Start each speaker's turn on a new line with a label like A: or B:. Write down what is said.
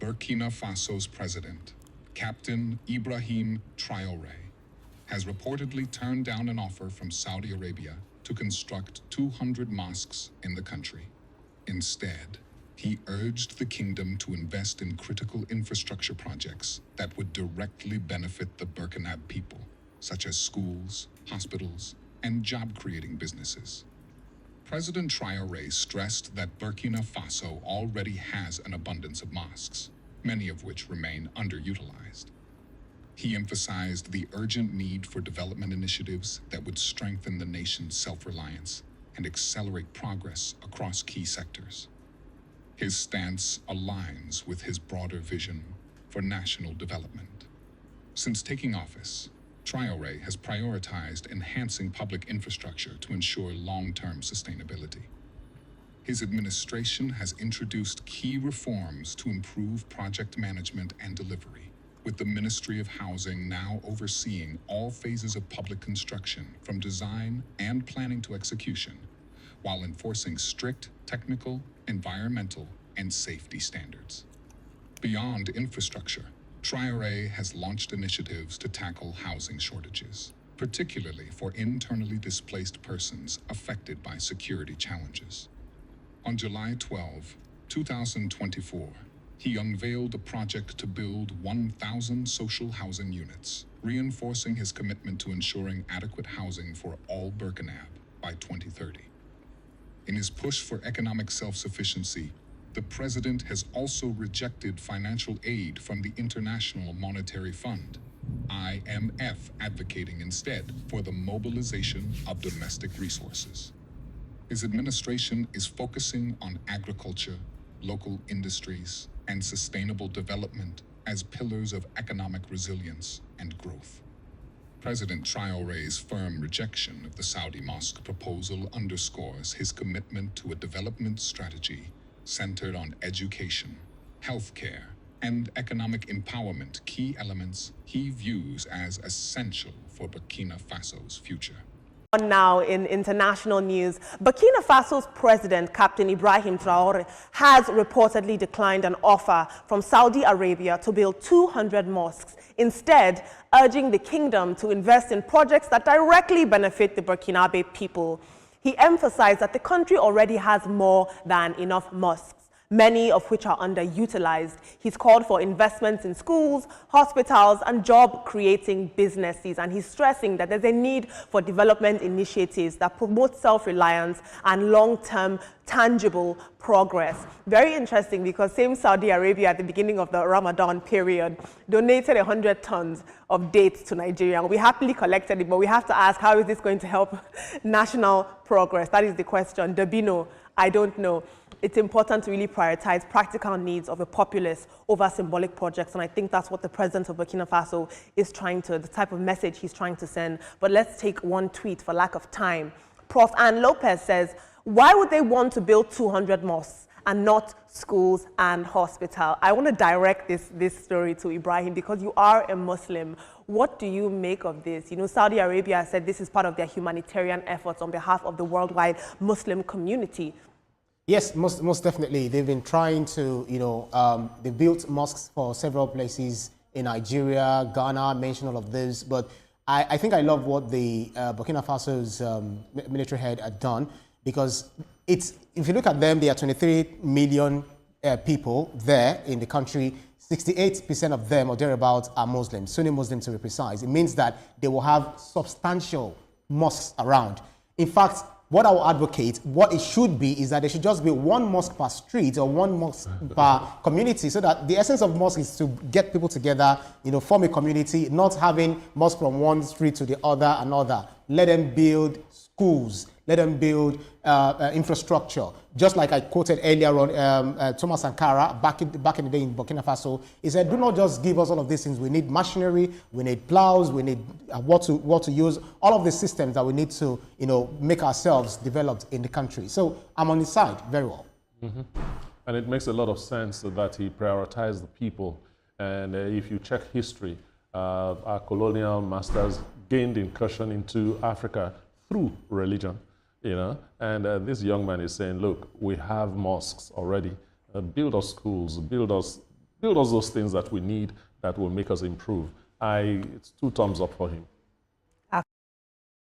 A: Burkina Faso's president, Captain Ibrahim Traoré, has reportedly turned down an offer from Saudi Arabia to construct 200 mosques in the country. Instead, he urged the kingdom to invest in critical infrastructure projects that would directly benefit the Burkina people, such as schools, hospitals, and job-creating businesses. President Traoré stressed that Burkina Faso already has an abundance of mosques, many of which remain underutilized. He emphasized the urgent need for development initiatives that would strengthen the nation's self-reliance and accelerate progress across key sectors. His stance aligns with his broader vision for national development. Since taking office, Traoré has prioritized enhancing public infrastructure to ensure long-term sustainability. His administration has introduced key reforms to improve project management and delivery, with the Ministry of Housing now overseeing all phases of public construction from design and planning to execution, while enforcing strict technical, environmental, and safety standards. Beyond infrastructure, Traoré has launched initiatives to tackle housing shortages, particularly for internally displaced persons affected by security challenges. On July 12, 2024, he unveiled a project to build 1,000 social housing units, reinforcing his commitment to ensuring adequate housing for all Burkina by 2030. In his push for economic self-sufficiency, the president has also rejected financial aid from the International Monetary Fund, IMF, advocating instead for the mobilization of domestic resources. His administration is focusing on agriculture, local industries, and sustainable development as pillars of economic resilience and growth. President Traoré's firm rejection of the Saudi mosque proposal underscores his commitment to a development strategy centered on education, healthcare, and economic empowerment, key elements he views as essential for Burkina Faso's future.
B: Now in international news, Burkina Faso's president, Captain Ibrahim Traoré, has reportedly declined an offer from Saudi Arabia to build 200 mosques, instead urging the kingdom to invest in projects that directly benefit the Burkinabe people. He emphasized that the country already has more than enough mosques, many of which are underutilized. He's called for investments in schools, hospitals, and job-creating businesses, and he's stressing that there's a need for development initiatives that promote self-reliance and long-term tangible progress. Very interesting, because same Saudi Arabia at the beginning of the Ramadan period donated 100 tons of dates to Nigeria. We happily collected it, but we have to ask, how is this going to help national progress? That is the question. Dabino, I don't know. It's important to really prioritize practical needs of the populace over symbolic projects, and I think that's what the president of Burkina Faso is trying to, the type of message he's trying to send. But let's take one tweet for lack of time. Prof. Ann Lopez says, why would they want to build 200 mosques and not schools and hospital? I want to direct this story to Ibrahim, because you are a Muslim. What do you make of this? You know, Saudi Arabia said this is part of their humanitarian efforts on behalf of the worldwide Muslim community.
C: Yes, most definitely. They've been trying to, they built mosques for several places in Nigeria, Ghana, mentioned all of this. But I think I love what the Burkina Faso's military head had done, because if you look at them, there are 23 million people there in the country. 68% of them or thereabouts are Muslims, Sunni Muslims to be precise. It means that they will have substantial mosques around. In fact, what I will advocate, what it should be, is that there should just be one mosque per street or one mosque per community, so that the essence of mosque is to get people together, form a community, not having mosque from one street to the other, another. Let them build schools, let them build infrastructure. Just like I quoted earlier on, Thomas Sankara, back in the day in Burkina Faso, he said, do not just give us all of these things. We need machinery, we need plows, we need what to use, all of the systems that we need to, make ourselves developed in the country. So I'm on his side very well.
D: Mm-hmm. And it makes a lot of sense that he prioritized the people. And if you check history, our colonial masters gained incursion into Africa through religion. And this young man is saying, look, we have mosques already. Build us schools, build us build us those things that we need that will make us improve. It's 2 thumbs up for him.